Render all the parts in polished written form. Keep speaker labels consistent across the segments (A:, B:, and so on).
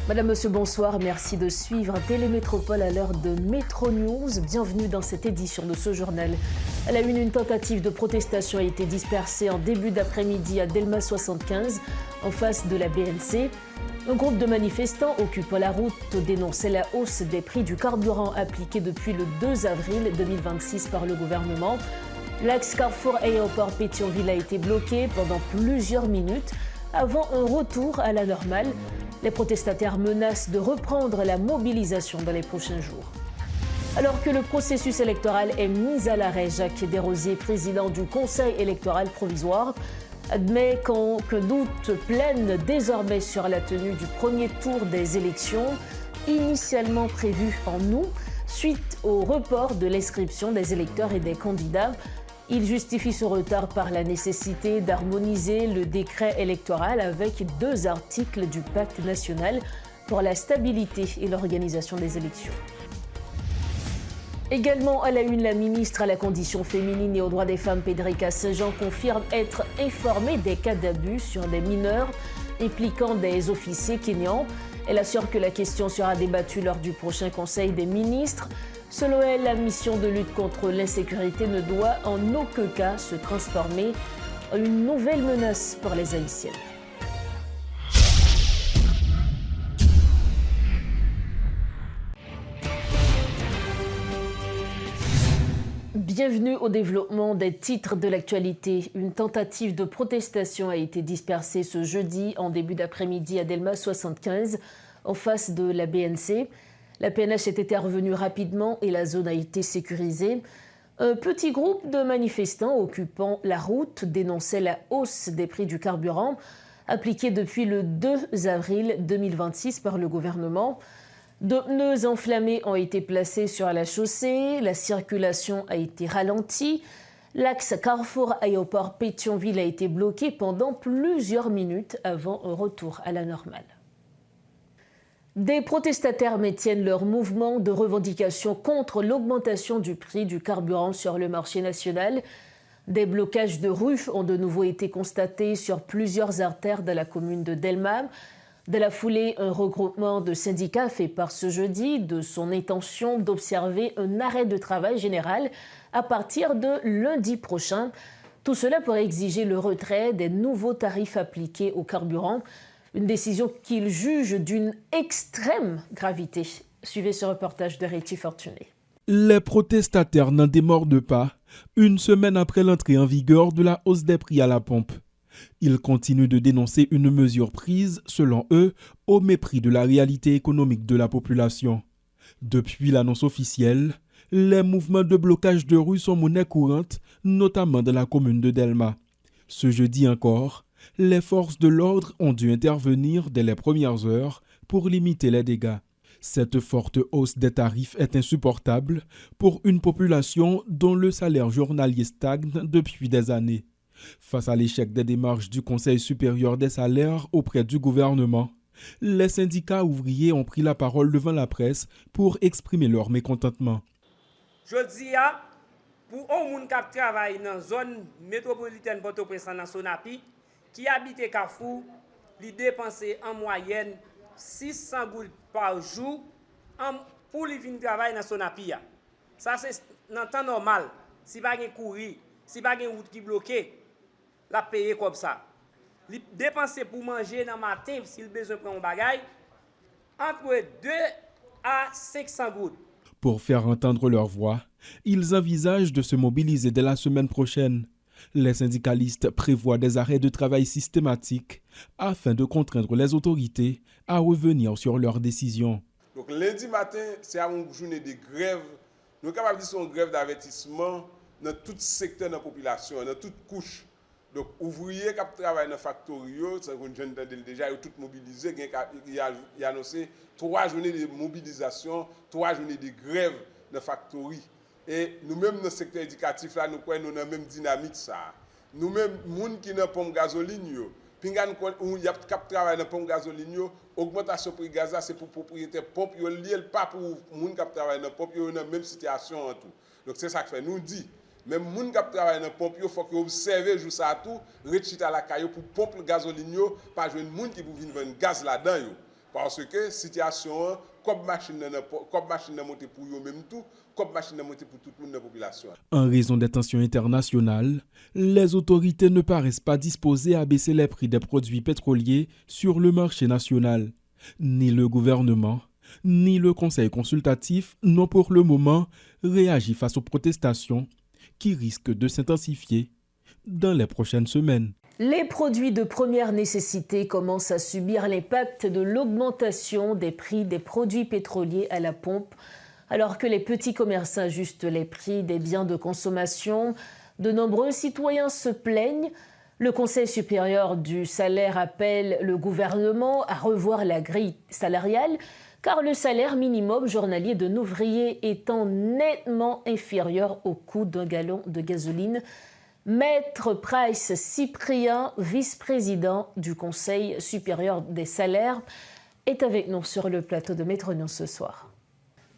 A: Madame, Monsieur, bonsoir. Merci de suivre Télémétropole à l'heure de Métro News. Bienvenue dans cette édition de ce journal. À la une tentative de protestation a été dispersée en début d'après-midi à Delma 75, en face de la BNC. Un groupe de manifestants occupant la route dénonçait la hausse des prix du carburant appliquée depuis le 2 avril 2026 par le gouvernement. L'axe Carrefour-Aéroport Pétionville a été bloqué pendant plusieurs minutes avant un retour à la normale. Les protestataires menacent de reprendre la mobilisation dans les prochains jours. Alors que le processus électoral est mis à l'arrêt, Jacques Desrosiers, président du Conseil électoral provisoire, admet qu'un doute plane désormais sur la tenue du premier tour des élections, initialement prévues en août, suite au report de l'inscription des électeurs et des candidats. Il justifie ce retard par la nécessité d'harmoniser le décret électoral avec 2 articles du Pacte national pour la stabilité et l'organisation des élections. Également à la une, la ministre à la condition féminine et aux droits des femmes, Pédrica Saint-Jean, confirme être informée des cas d'abus sur des mineurs impliquant des officiers kenyans. Elle assure que la question sera débattue lors du prochain Conseil des ministres. Selon elle, la mission de lutte contre l'insécurité ne doit en aucun cas se transformer en une nouvelle menace pour les Haïtiennes. Bienvenue au développement des titres de l'actualité. Une tentative de protestation a été dispersée ce jeudi en début d'après-midi à Delma 75, en face de la BNC. La PNH est intervenue rapidement et la zone a été sécurisée. Un petit groupe de manifestants occupant la route dénonçait la hausse des prix du carburant appliquée depuis le 2 avril 2026 par le gouvernement. De pneus enflammés ont été placés sur la chaussée, la circulation a été ralentie. L'axe Carrefour-Aéroport Pétionville a été bloqué pendant plusieurs minutes avant un retour à la normale. Des protestataires maintiennent leur mouvement de revendication contre l'augmentation du prix du carburant sur le marché national. Des blocages de rues ont de nouveau été constatés sur plusieurs artères de la commune de Delma. De la foulée, un regroupement de syndicats fait part ce jeudi de son intention d'observer un arrêt de travail général à partir de lundi prochain. Tout cela pourrait exiger le retrait des nouveaux tarifs appliqués au carburant. Une décision qu'il juge d'une extrême gravité. Suivez ce reportage de Réti Fortuné.
B: Les protestataires n'en démordent pas, une semaine après l'entrée en vigueur de la hausse des prix à la pompe. Ils continuent de dénoncer une mesure prise, selon eux, au mépris de la réalité économique de la population. Depuis l'annonce officielle, les mouvements de blocage de rue sont monnaie courante, notamment dans la commune de Delma. Ce jeudi encore, les forces de l'ordre ont dû intervenir dès les premières heures pour limiter les dégâts. Cette forte hausse des tarifs est insupportable pour une population dont le salaire journalier stagne depuis des années. Face à l'échec des démarches du Conseil supérieur des salaires auprès du gouvernement, les syndicats ouvriers ont pris la parole devant la presse pour exprimer leur mécontentement.
C: Je dis pour un monde qui travaille dans la zone métropolitaine Port-au-Prince dans Sonapi, qui habite Carrefour, il dépense en moyenne 600 gouttes par jour pour les venir travailler dans Sonapi. Ça c'est dans le temps normal. Si pas de courir, si pas de route qui bloquée, la payer comme ça. Il dépense pour manger dans le matin s'il a besoin de prendre un bagage entre 2 à 500 gouttes.
B: Pour faire entendre leur voix, ils envisagent de se mobiliser dès la semaine prochaine. Les syndicalistes prévoient des arrêts de travail systématiques afin de contraindre les autorités à revenir sur leurs décisions.
D: Donc lundi matin, c'est une journée de grève. Nous sommes capables de dire une grève d'avertissement dans tout secteur de la population, dans toute couche. Donc ouvriers qui travaillent dans les factories, c'est une jeune déjà, ils sont tous mobilisés. Il a annoncé 3 journées de mobilisation, 3 journées de grève dans les factories. Et nous-mêmes, dans le secteur éducatif, là, nous avons la même dynamique. Nous-mêmes, les gens qui ont pompe gasoline, puis il y a qui travaillent dans la pompe gasoline, l'augmentation du prix gaz, c'est pour les propriétaires pompe, pas pour les gens qui travaillent dans la pompe, ils ont la même situation en tout. Donc c'est ça que fait. Nous dit, même les gens qui travaillent dans la pompe, il faut qu'ils observent juste ça tout, retirer à la caillou pour pomper le gasoline, pas jouer les gens qui peuvent venir vendre gaz là-dedans. Parce que situation, comme machine n'a monté pour eux même tout, comme machine n'a monté pour toute la population.
B: En raison des tensions internationales, les autorités ne paraissent pas disposées à baisser les prix des produits pétroliers sur le marché national. Ni le gouvernement, ni le conseil consultatif n'ont pour le moment réagi face aux protestations qui risquent de s'intensifier dans les prochaines semaines.
A: Les produits de première nécessité commencent à subir l'impact de l'augmentation des prix des produits pétroliers à la pompe. Alors que les petits commerçants ajustent les prix des biens de consommation, de nombreux citoyens se plaignent. Le Conseil supérieur du salaire appelle le gouvernement à revoir la grille salariale, car le salaire minimum journalier d'un ouvrier étant nettement inférieur au coût d'un gallon de gasoline. Maître Price Cyprien, vice-président du Conseil supérieur des salaires, est avec nous sur le plateau de Maître News ce soir.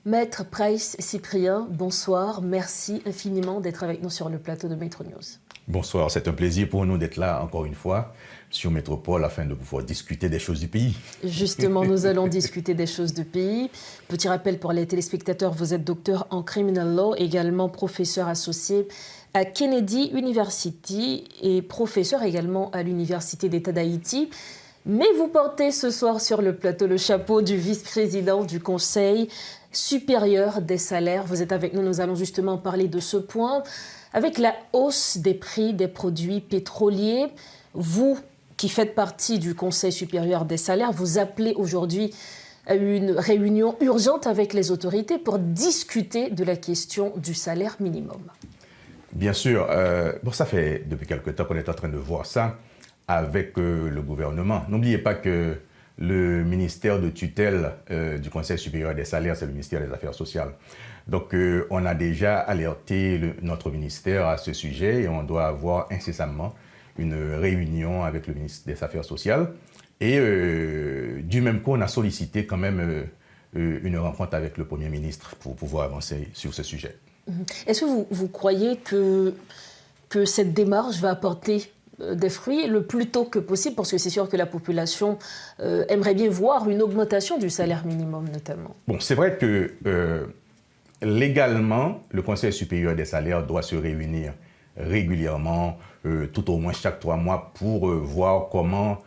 A: Maître Price Cyprien, bonsoir. Merci infiniment d'être avec nous sur le plateau de Maître News.
E: Bonsoir, c'est un plaisir pour nous d'être là encore une fois sur Métropole afin de pouvoir discuter des choses du pays.
A: Justement, nous allons discuter des choses du pays. Petit rappel pour les téléspectateurs, vous êtes docteur en criminal law, également professeur associé à Kennedy University et professeur également à l'Université d'État d'Haïti. Mais vous portez ce soir sur le plateau le chapeau du vice-président du Conseil supérieur des salaires. Vous êtes avec nous, nous allons justement parler de ce point. Avec la hausse des prix des produits pétroliers, vous qui faites partie du Conseil supérieur des salaires, vous appelez aujourd'hui à une réunion urgente avec les autorités pour discuter de la question du salaire minimum.
E: Bien sûr, ça fait depuis quelque temps qu'on est en train de voir ça avec le gouvernement. N'oubliez pas que le ministère de tutelle du Conseil supérieur des salaires, c'est le ministère des Affaires sociales. Donc, on a déjà alerté notre ministère à ce sujet et on doit avoir incessamment une réunion avec le ministre des Affaires sociales. Et du même coup, on a sollicité quand même une rencontre avec le Premier ministre pour pouvoir avancer sur ce sujet.
A: Est-ce que vous croyez que cette démarche va apporter des fruits le plus tôt que possible, parce que c'est sûr que la population aimerait bien voir une augmentation du salaire minimum notamment.
E: Bon, c'est vrai que légalement, le Conseil supérieur des salaires doit se réunir régulièrement, tout au moins chaque 3 mois, pour voir comment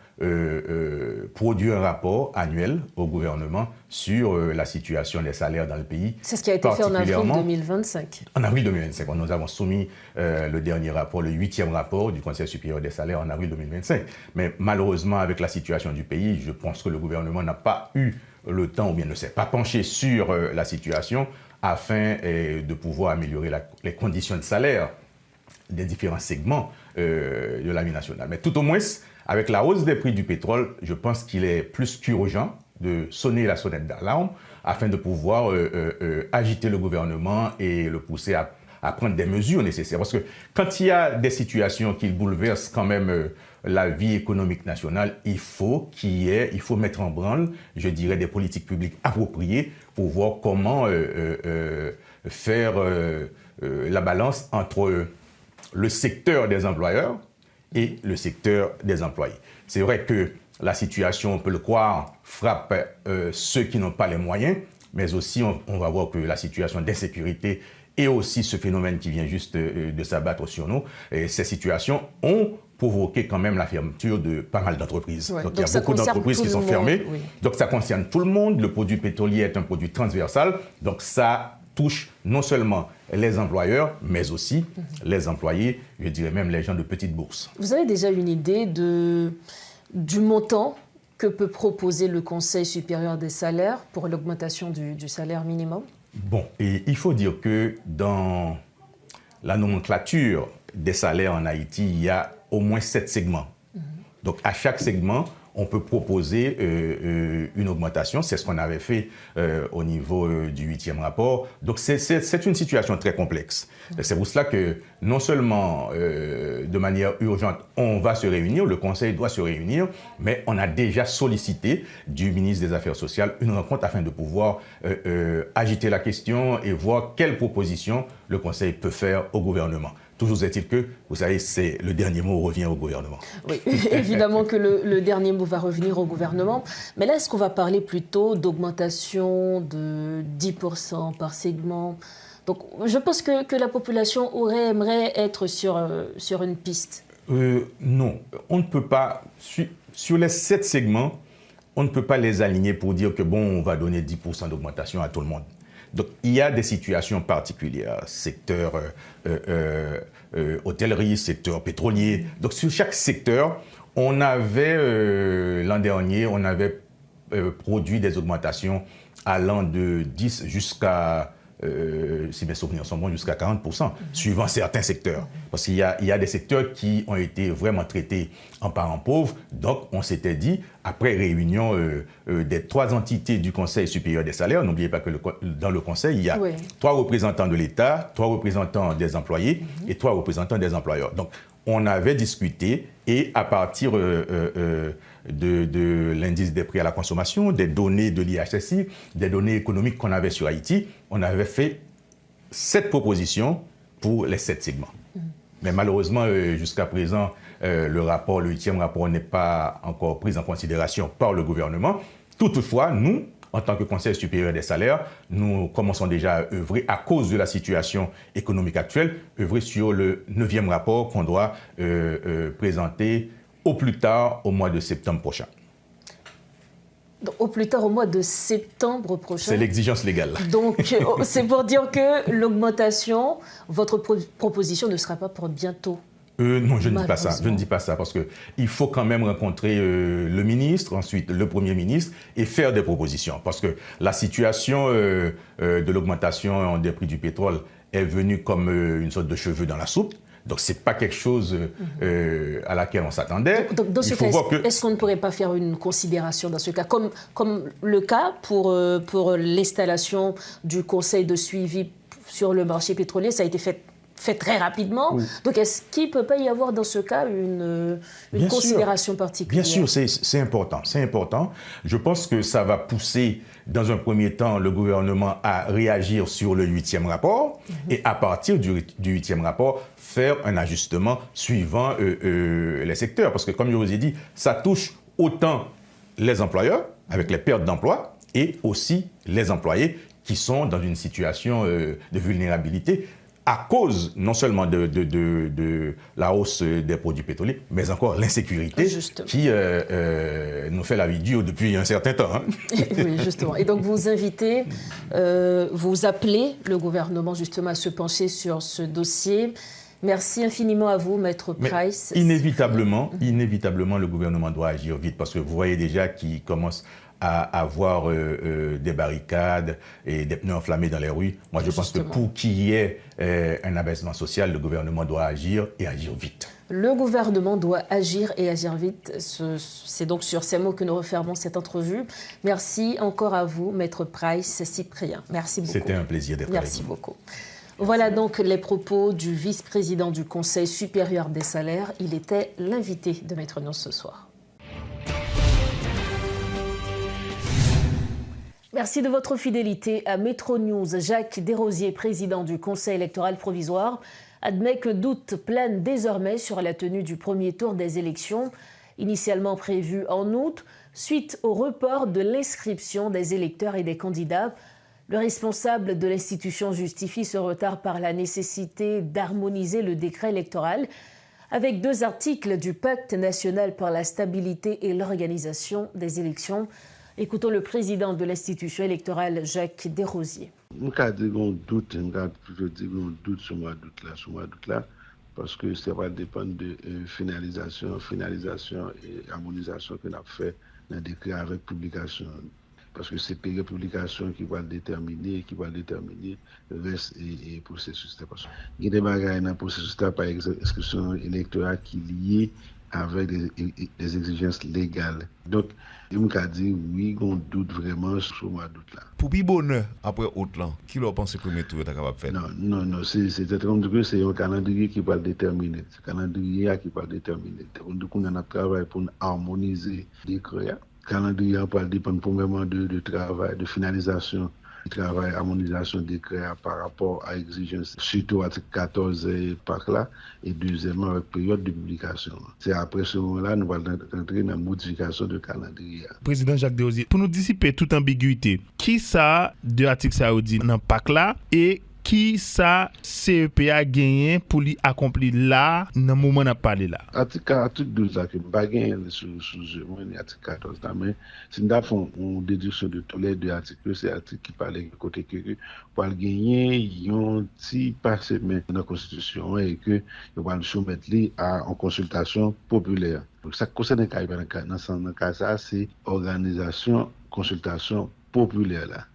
E: produire un rapport annuel au gouvernement sur la situation des salaires dans le pays.
A: C'est ce qui a été fait en avril 2025.
E: En avril 2025, nous avons soumis le dernier rapport, le 8e rapport du Conseil supérieur des salaires en avril 2025. Mais malheureusement, avec la situation du pays, je pense que le gouvernement n'a pas eu le temps ou bien ne s'est pas penché sur la situation afin de pouvoir améliorer les conditions de salaire des différents segments de la vie nationale. Mais tout au moins, avec la hausse des prix du pétrole, je pense qu'il est plus qu'urgent de sonner la sonnette d'alarme afin de pouvoir agiter le gouvernement et le pousser à prendre des mesures nécessaires. Parce que quand il y a des situations qui bouleversent quand même la vie économique nationale, il faut mettre en branle, je dirais, des politiques publiques appropriées pour voir comment faire la balance entre le secteur des employeurs et le secteur des employés. C'est vrai que la situation, on peut le croire, frappe ceux qui n'ont pas les moyens, mais aussi on va voir que la situation d'insécurité et aussi ce phénomène qui vient juste de s'abattre sur nous, et ces situations ont provoqué quand même la fermeture de pas mal d'entreprises.
A: Ouais,
E: donc il y a beaucoup d'entreprises qui sont fermées. Oui. Donc ça concerne tout le monde. Le produit pétrolier est un produit transversal. Donc ça touche non seulement les employeurs, mais aussi les employés, je dirais même les gens de petites bourses.
A: Vous avez déjà une idée du montant que peut proposer le Conseil supérieur des salaires pour l'augmentation du salaire minimum?
E: Bon, et il faut dire que dans la nomenclature des salaires en Haïti, il y a au moins 7 segments. Donc à chaque segment, on peut proposer une augmentation. C'est ce qu'on avait fait au niveau du 8e rapport. Donc c'est une situation très complexe. C'est pour cela que non seulement de manière urgente, on va se réunir, le Conseil doit se réunir, mais on a déjà sollicité du ministre des Affaires sociales une rencontre afin de pouvoir agiter la question et voir quelles propositions le Conseil peut faire au gouvernement. Toujours est-il que, vous savez, le dernier mot revient au gouvernement.
A: Oui, évidemment que le dernier mot va revenir au gouvernement. Mais là, est-ce qu'on va parler plutôt d'augmentation de 10% par segment? Donc, je pense que la population aimerait être sur une piste.
E: Non, on ne peut pas, sur les 7 segments, on ne peut pas les aligner pour dire que bon, on va donner 10% d'augmentation à tout le monde. Donc, il y a des situations particulières, secteur hôtellerie, secteur pétrolier. Donc, sur chaque secteur, on avait, l'an dernier, on avait produit des augmentations allant de 10 jusqu'à, si mes souvenirs sont bons, jusqu'à 40%, suivant certains secteurs. Parce qu'il y a des secteurs qui ont été vraiment traités en parents pauvres. Donc, on s'était dit, après réunion des 3 entités du Conseil supérieur des salaires, n'oubliez pas que dans le Conseil, il y a 3 représentants de l'État, 3 représentants des employés et 3 représentants des employeurs. Donc, on avait discuté et à partir de l'indice des prix à la consommation, des données de l'IHSI, des données économiques qu'on avait sur Haïti, on avait fait 7 propositions pour les 7 segments. Mais malheureusement, jusqu'à présent, le 8e rapport n'est pas encore pris en considération par le gouvernement. Toutefois, nous, en tant que Conseil supérieur des salaires, nous commençons déjà à œuvrer, à cause de la situation économique actuelle, œuvrer sur le 9e rapport qu'on doit présenter au plus tard au mois de septembre prochain.
A: Donc, au plus tard au mois de septembre prochain.
E: C'est l'exigence légale.
A: Donc, c'est pour dire que l'augmentation, votre proposition ne sera pas pour bientôt.
E: Non, je ne dis pas ça. Je ne dis pas ça parce qu'il faut quand même rencontrer le ministre, ensuite le Premier ministre et faire des propositions. Parce que la situation de l'augmentation des prix du pétrole est venue comme une sorte de cheveu dans la soupe. Donc, ce n'est pas quelque chose à laquelle on s'attendait.
A: Donc, dans ce cas, est-ce qu'on ne pourrait pas faire une considération dans ce cas, comme le cas pour l'installation du conseil de suivi sur le marché pétrolier, ça a été fait très rapidement. Oui. Donc, est-ce qu'il ne peut pas y avoir dans ce cas une considération particulière?
E: Bien sûr, c'est important. C'est important. Je pense que ça va pousser, dans un premier temps, le gouvernement à réagir sur le 8e rapport et à partir du 8e rapport, faire un ajustement suivant les secteurs. Parce que, comme je vous ai dit, ça touche autant les employeurs, avec les pertes d'emploi, et aussi les employés qui sont dans une situation de vulnérabilité à cause non seulement de la hausse des produits pétroliers, mais encore l'insécurité qui nous fait la vie dure depuis un certain temps. Hein.
A: Oui, justement. Et donc vous invitez, vous appelez le gouvernement justement à se pencher sur ce dossier. Merci infiniment à vous, Maître Price.
E: Inévitablement, le gouvernement doit agir vite parce que vous voyez déjà qu'il commence à avoir des barricades et des pneus enflammés dans les rues. Moi, je pense que pour qu'il y ait un abaissement social, le gouvernement doit agir et agir vite.
A: Le gouvernement doit agir et agir vite. C'est donc sur ces mots que nous refermons cette entrevue. Merci encore à vous, Maître Price Cyprien. Merci beaucoup.
E: C'était un plaisir d'être avec vous.
A: Merci beaucoup. Voilà donc les propos du vice-président du Conseil supérieur des salaires. Il était l'invité de Maître Nons ce soir. Merci de votre fidélité à Métro News. Jacques Desrosiers, président du Conseil électoral provisoire, admet que doute plane désormais sur la tenue du premier tour des élections, initialement prévu en août, suite au report de l'inscription des électeurs et des candidats. Le responsable de l'institution justifie ce retard par la nécessité d'harmoniser le décret électoral avec 2 articles du Pacte national pour la stabilité et l'organisation des élections. Écoutons le président de l'institution électorale, Jacques Desrosiers.
F: Je dis qu'on doute, sur moi doute là, parce que ça va dépendre de finalisation et harmonisation qu'on a fait dans le décret avec publication. Parce que c'est la publication qui va déterminer le reste et processus. Il y a des bagages dans le processus, par exemple, inscription électorale qui est liée avec des exigences légales. Donc, je me dis, oui, on doute vraiment sur moi doute là.
G: Pour plus bonheur, après autre là, qui leur pense que le premier tour est capable de faire?
F: Non, c'est comme que c'est un calendrier qui va le déterminer. C'est un calendrier qui va le déterminer. Donc, on a un travail pour harmoniser les décrets. Le calendrier va dépendre premièrement de travail, de finalisation Il travaille à harmonisation des décrets par rapport à l'exigence, surtout article 14 et PAC là, et deuxièmement avec période de publication. C'est après ce moment-là, nous allons entrer dans la modification de calendrier.
H: Président Jacques Desrosiers, pour nous dissiper toute ambiguïté, qui ça de l'article saoudien dans PAC là et qui ça CEP a gagné pour lui accomplir là dans le moment où on a parlé là?
F: Article 12 là, que je n'ai pas gagné sous l'article 14 là, mais si nous avons une déduction de tous les deux articles, c'est l'article qui parle de côté que pour gagner, ils ont passé dans la Constitution et que ils vont le soumettre en consultation populaire. Donc, ça concerne le cas ça, c'est organisation, consultation populaire là.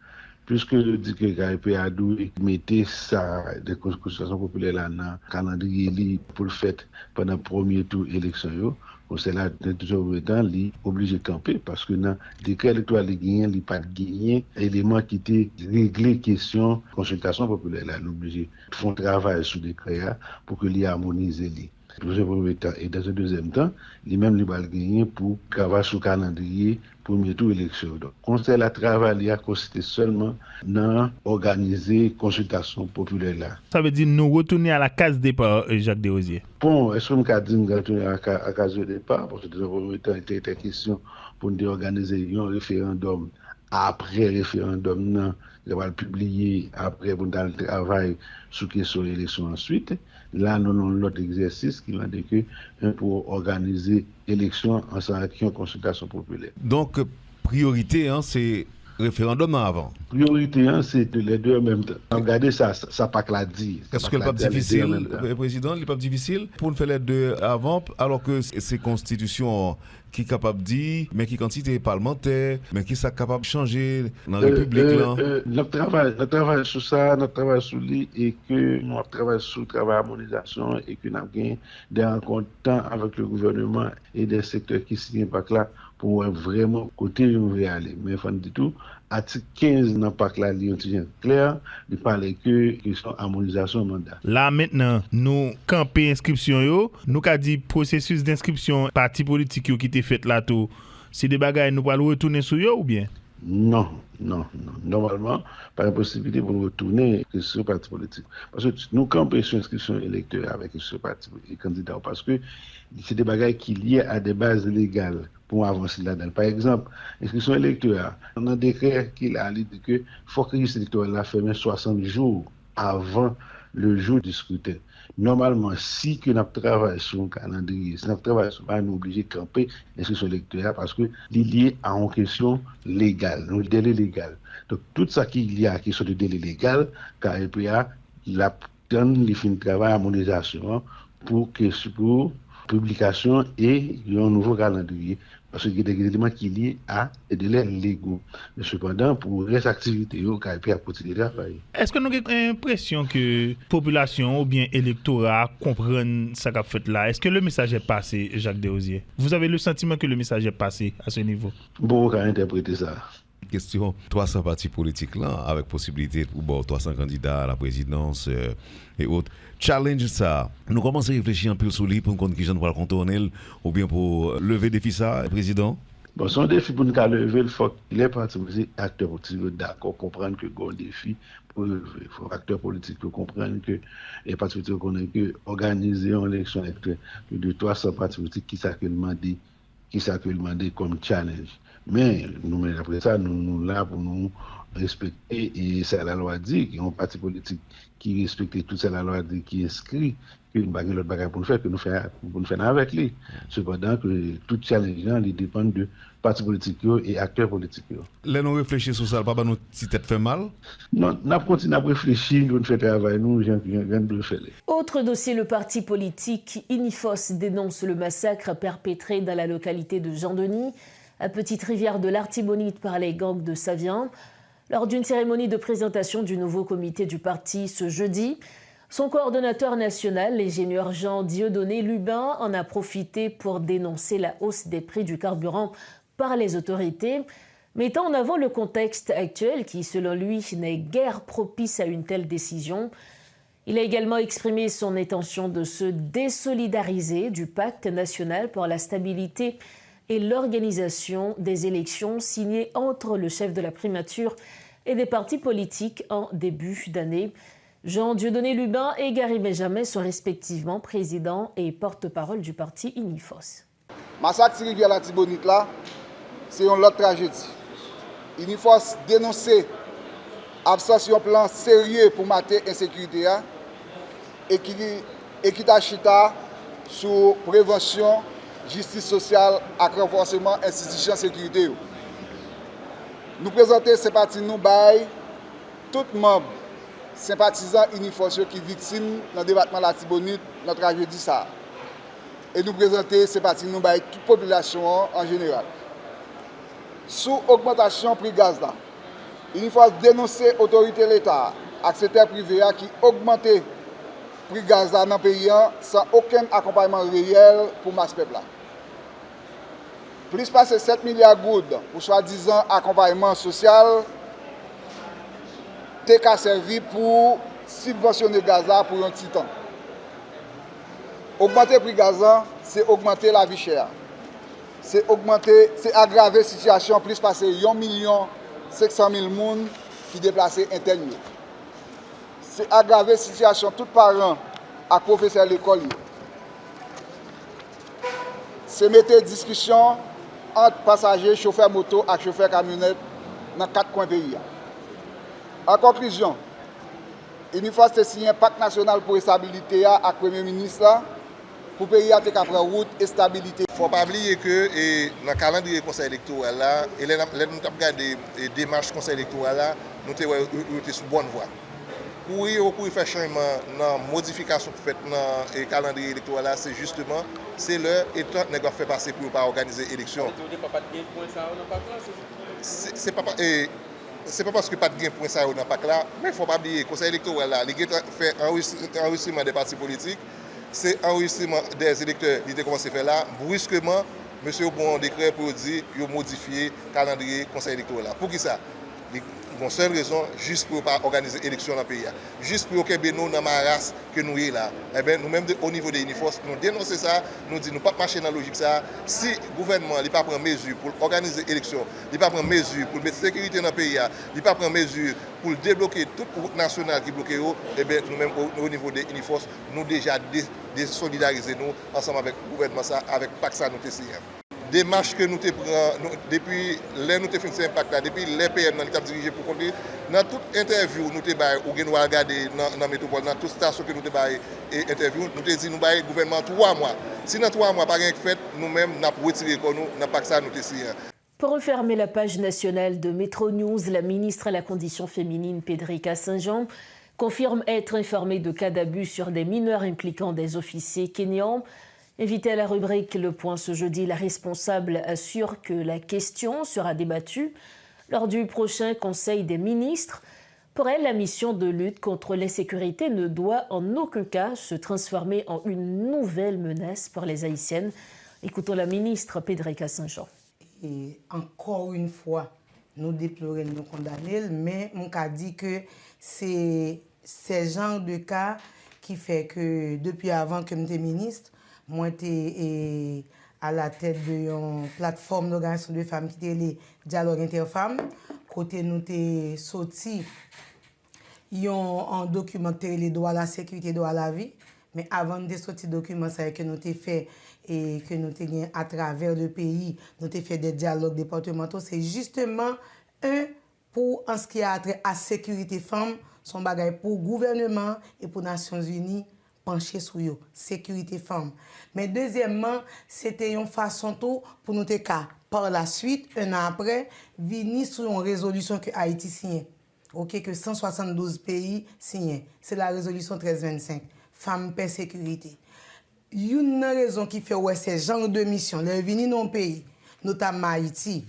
F: Puisque je dis que KIP a dû mettre ça de consultation populaire là dans le calendrier pour le fait pendant le premier tour élection, c'est là toujours temps li obligé de camper parce que dans le décret électoral il n'y a pas gagné élément qui était réglé question consultation populaire là, obligé de faire un travail sur le décret pour que l'y harmonise li. Dans un premier temps et dans un deuxième temps, lui-même il va gagner pour travailler sur le calendrier premier tour élection. Donc, le conseil de travail a consisté seulement dans organiser consultation populaire là.
H: Ça veut dire nous retourner à la case départ, Jacques Desrosiers.
F: Bon, est-ce qu'on a dit nous retourner à la case de départ parce que dans un premier temps, il était question pour nous organiser un référendum. Après référendum, non, il va le publier après pour dans le travail sur question de l'élection ensuite. Là, nous avons l'autre exercice qui m'a dit que pour organiser l'élection en sans consultation populaire.
G: Donc, priorité, c'est référendum avant.
F: Priorité, c'est les deux en même temps. Regardez ça pas que l'a dit.
G: Est-ce que le pas difficile, Président, le pas difficile pour nous faire les deux avant, alors que c'est constitution qui est capable de dire, mais qui quantité parlementaire, mais qui est capable de changer dans la République là.
F: Notre travail sur ça, notre travail sur lui, et que nous travaillons sur le travail d'harmonisation et que nous avons des rencontres avec le gouvernement et des secteurs qui signent pas là pour vraiment côté où on veut aller. Mais enfin du tout, article 15 n'a pas là, il est clair, il parle que question harmonisation mandat.
H: Là maintenant, nous camper inscription yo, nous qu'a dit processus d'inscription parti politique qui était fait là tout. C'est des bagages nous pas retourner sur yo ou bien?
F: Non. Normalement, pas une possibilité pour nous retourner sur le parti politique. Parce que nous campons sur l'inscription électorale avec ce parti candidat parce que c'est des bagages qui liés à des bases légales pour avancer là-dedans. Par exemple, l'inscription électorale, on a un décret qui a dit que faut que l'inscription électorale la ferme 60 jours avant le jour du scrutin. Normalement, si que nous travaillons sur un calendrier, si nous travaillons sur un, nous obligés de camper l'inscription électorale parce que c'est lié à une question légale, un délai légal. Donc, tout ça qui est lié à la question de délai légal, KEPA, il a donné les fins de travail à harmonisation pour publication et un nouveau calendrier. Parce qu'il y a des éléments qui sont liés à des délais légaux. Mais cependant, pour les activités, il y a continuer de travailler.
H: Est-ce que nous avons l'impression que la population ou bien l'électorat comprennent ce qu'a fait là? Est-ce que le message est passé, Jacques Desrosiers? Vous avez le sentiment que le message est passé à ce niveau?
F: Bon, on va interpréter ça.
G: Question 300 partis politiques là, avec possibilité pour 300 candidats à la présidence et autres. Challenge ça. Nous commençons à réfléchir un peu sur lui pour qu'on qui va le contourner ou bien pour lever défi ça, président.
F: Bon, son défi pour nous lever, il faut que les partis politiques, acteurs politiques, d'accord, comprennent que c'est un défi pour lever. Il faut que les acteurs politiques comprennent que les partis politiques connaissent que organiser une élection de 300 partis politiques qui s'est demandé comme challenge. Mais nous, après ça, nous là pour nous respecter, et c'est la loi dit qu'il y a un parti politique qui respecte tout ça, la loi dit qui inscrit une bagarre, l'autre bagarre pour nous faire, que nous faisons avec lui. Cependant, que tout challenge, il dépend de partis politiques et acteurs politiques.
G: Là, nous réfléchissons sur ça, pas nous si tête fait mal?
F: Non, nous continuons à réfléchir, nous faisons travail, nous viens de le faire.
A: Autre dossier, le parti politique Inifos dénonce le massacre perpétré dans la localité de Jean-Denis, à Petite-Rivière de l'Artibonite par les gangs de Savian. Lors d'une cérémonie de présentation du nouveau comité du parti ce jeudi, son coordonnateur national, l'ingénieur Jean Dieudonné Lubin, en a profité pour dénoncer la hausse des prix du carburant par les autorités, mettant en avant le contexte actuel qui, selon lui, n'est guère propice à une telle décision. Il a également exprimé son intention de se désolidariser du pacte national pour la stabilité et l'organisation des élections signées entre le chef de la primature et des partis politiques en début d'année. Jean-Dieudonné Lubin et Gary Benjamin sont respectivement président et porte-parole du parti Unifos.
I: Massacre sur rivière la Tibonite là, c'est une autre tragédie. Unifos dénoncer absence d'un plan sérieux pour mater l'insécurité et qui t'a chita sur prévention, justice sociale et renforcement des institutions de sécurité. Nous présentons ces partis nous bail tout membres sympathisants Unifos qui sont victimes dans le département de la Tibonite dans la tragédie ça. Et nous présenter ces partis nous bail toute population en général. Sous augmentation prix gaz là, Unifos dénoncer autorité de l'État et secteur privé qui augmenté prix gaz dans le pays sans aucun accompagnement réel pour masse peuple là. Plus passer 7 milliards de gouttes pour soi-disant accompagnement social, t'es qu'à servir pour subventionner gaz pour un petit temps. Augmenter le prix gaz, c'est augmenter la vie chère. C'est aggraver la situation, plus passer 1,5 million de personnes qui déplacent internes. C'est aggraver la situation tout parents à professeurs de l'école. C'est mettre discussion entre passagers, chauffeurs moto et chauffeurs camionnette dans 4 coins du pays. En conclusion, Unifos a signé un pacte national pour la stabilité avec le Premier ministre pour le pays à prendre route et stabilité.
J: Il ne faut pas oublier que dans le calendrier du Conseil électoral, et nous avons regardé les démarches du Conseil électoral, nous sommes sur bonne voie. Pour faire changement dans la modification faite dans le calendrier électoral, c'est justement le temps que nous avons fait passer pour organiser l'élection. C'est pas parce que pas de gain pour ça dans PAC là, mais il ne faut pas oublier que le Conseil électoral a fait un enregistrement des partis politiques, c'est enregistrement des électeurs qui a commencé à faire là. Brusquement, monsieur a pris un décret pour dire qu'il a modifié le calendrier du Conseil électoral. Pour qui ça? Une seule raison, juste pour ne pas organiser l'élection dans le pays. Juste pour que nous, dans ma race, que nous sommes là. Eh bien, nous-mêmes, au niveau des Unifos, nous dénonçons ça, nous disons, nous ne pouvons pas marcher dans la logique ça. Si le gouvernement n'a pas pris mesure pour organiser l'élection, il n'a pas pris mesure pour mettre sécurité dans le pays, il n'a pas pris mesure pour débloquer toute route nationale qui bloque, eh bien, nous-mêmes, au niveau des Unifos, nous déjà désolidariser nous ensemble avec le gouvernement, ça, avec PACSA, nous avons signé. Démarche que nous prenons depuis les nous fait ce impact là, depuis les PM dans l'état dirigé pour conduire, dans toute interview nous avons regardé dans la métropole, dans toute station que nous avons interview, nous avons dit nous avons gouvernement 3 mois. Si dans 3 mois pas rien fait, nous-mêmes nous avons retiré nous dans pas que ça nous signé.
A: Pour refermer la page nationale de Metro News, la ministre à la condition féminine Pedrika Saint-Jean confirme être informée de cas d'abus sur des mineurs impliquant des officiers kenyans. Invitée à la rubrique Le Point ce jeudi, la responsable assure que la question sera débattue lors du prochain Conseil des ministres. Pour elle, la mission de lutte contre l'insécurité ne doit en aucun cas se transformer en une nouvelle menace pour les Haïtiennes. Écoutons la ministre Pedrika Saint-Jean.
K: Et encore une fois, nous déplorons, nous condamnons, mais on a dit que c'est ce genre de cas qui fait que depuis avant que je sois ministre, moi, j'étais à la tête d'une plateforme d'organisation de femmes qui était le dialogue interfemmes. Côté nous avons sorti un document qui les droits à la sécurité, les droits à la vie. Mais avant de sortir ce document, c'est que nous avons fait et que nous avons à travers le pays, nous avons fait des dialogues départementaux. C'est justement pour en ce qui a trait à la sécurité femmes, son bagage pour le gouvernement et pour les Nations Unies. Pencher sur eux, sécurité femmes. Mais deuxièmement, c'était une façon tout pour nous par la suite, un an après, venir sur une résolution que Haïti signe. OK, que 172 pays signent. C'est la résolution 1325. Femmes, paix, sécurité. Une raison qui fait ouais, ces genre de mission, les venir dans le pays, notamment Haïti,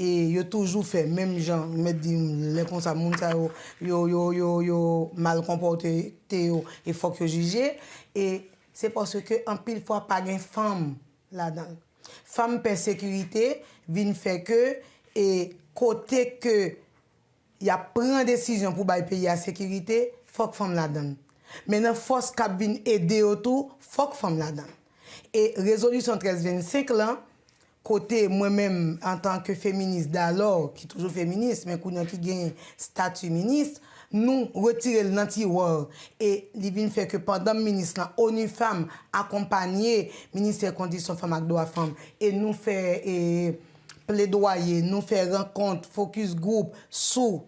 K: et yo toujours fait même gens me dit les comme ça moun ça yo mal comporté et faut que juger et c'est parce que en pile fois pas gain femme là-dedans femme per sécurité vinn fait que et côté que y a prend décision pour bailler pays à sécurité faut que femme là-dedans maintenant force cap vinn aider autour faut que femme là-dedans et résolution 1325 là côté moi-même en tant que féministe d'alors, qui est toujours féministe, mais qui gagne statut ministre, nous retirer le tiroir et il vient faire que pendant le ministre ONU Femmes accompagner ministère conditions femmes et droits femmes et nous faire plaidoyer, nous faire rencontre, focus group sur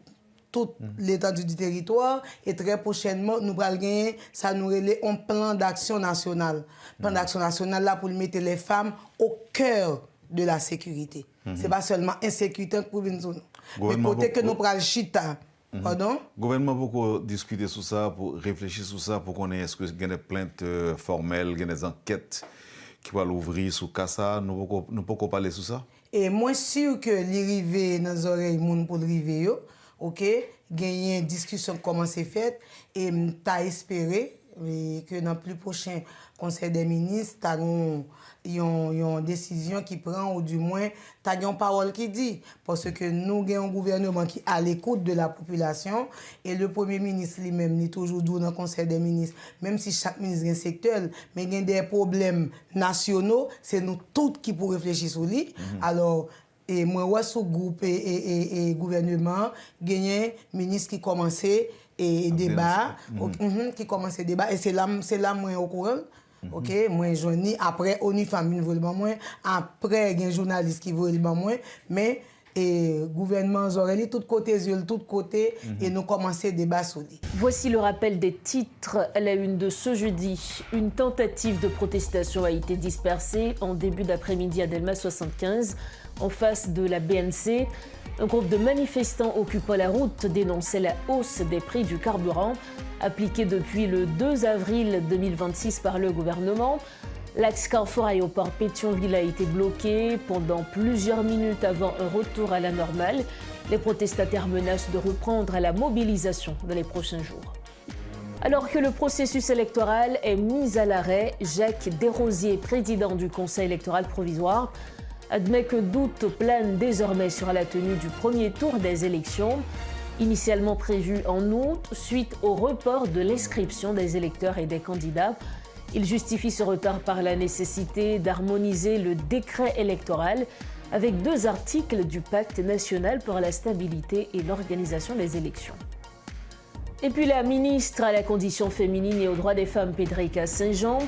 K: toute l'étendue du territoire et très prochainement nous allons gagner ça nous relève un plan d'action national. Plan d'action national là pour mettre les femmes au cœur de la sécurité. C'est pas seulement insécurité pour une zone. Mais côté que nous prenons chita. Pardon?
G: Le gouvernement beaucoup discuter sur ça, pour réfléchir sur ça, pour qu'on ait est-ce qu'il y a des plaintes formelles, il y a des enquêtes qui vont l'ouvrir sur Kassa. Nous pouvons parler sur ça?
K: Et moi sûr que l'arrivée dans les oreilles monde pour l'arrivée, ok, gagner une discussion comment c'est fait et t'as espéré que dans le plus prochain Conseil des ministres, t'as une décision qui prend ou du moins t'as une parole qui dit parce que nous avons un gouvernement qui est à l'écoute de la population et le Premier ministre lui-même est toujours dans le Conseil des ministres même si chaque ministre a un secteur mais il y a des problèmes nationaux c'est nous tous qui pour réfléchir sur lui alors et moi sous groupe et gouvernement gagné ministre qui commençait et débat qui commençait débat et c'est là moi au courant. OK, moi joini après ONU Femmes ne veut pas moi après un journaliste qui veut pas moi mais et gouvernement Zorelli tout côté et nous commencer débat sur lui.
A: Voici le rappel des titres à la une de ce jeudi. Une tentative de protestation a été dispersée en début d'après-midi à Delmas 75 en face de la BNC. Un groupe de manifestants occupant la route dénonçait la hausse des prix du carburant appliquée depuis le 2 avril 2026 par le gouvernement. L'axe Carrefour-Aéroport Pétionville a été bloqué pendant plusieurs minutes avant un retour à la normale. Les protestataires menacent de reprendre la mobilisation dans les prochains jours. Alors que le processus électoral est mis à l'arrêt, Jacques Desrosiers, président du Conseil électoral provisoire, admet que doute plane désormais sur la tenue du premier tour des élections, initialement prévu en août, suite au report de l'inscription des électeurs et des candidats. Il justifie ce retard par la nécessité d'harmoniser le décret électoral avec 2 articles du Pacte national pour la stabilité et l'organisation des élections. Et puis la ministre à la condition féminine et aux droits des femmes, Pédrica Saint-Jean,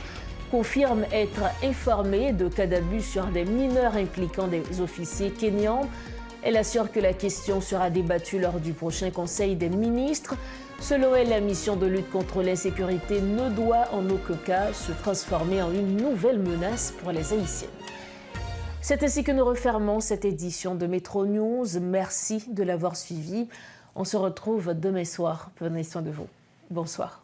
A: confirme être informée de cas d'abus sur des mineurs impliquant des officiers kényans. Elle assure que la question sera débattue lors du prochain Conseil des ministres. Selon elle, la mission de lutte contre l'insécurité ne doit en aucun cas se transformer en une nouvelle menace pour les Haïtiennes. C'est ainsi que nous refermons cette édition de Métro News. Merci de l'avoir suivi. On se retrouve demain soir. Prenez soin de vous. Bonsoir.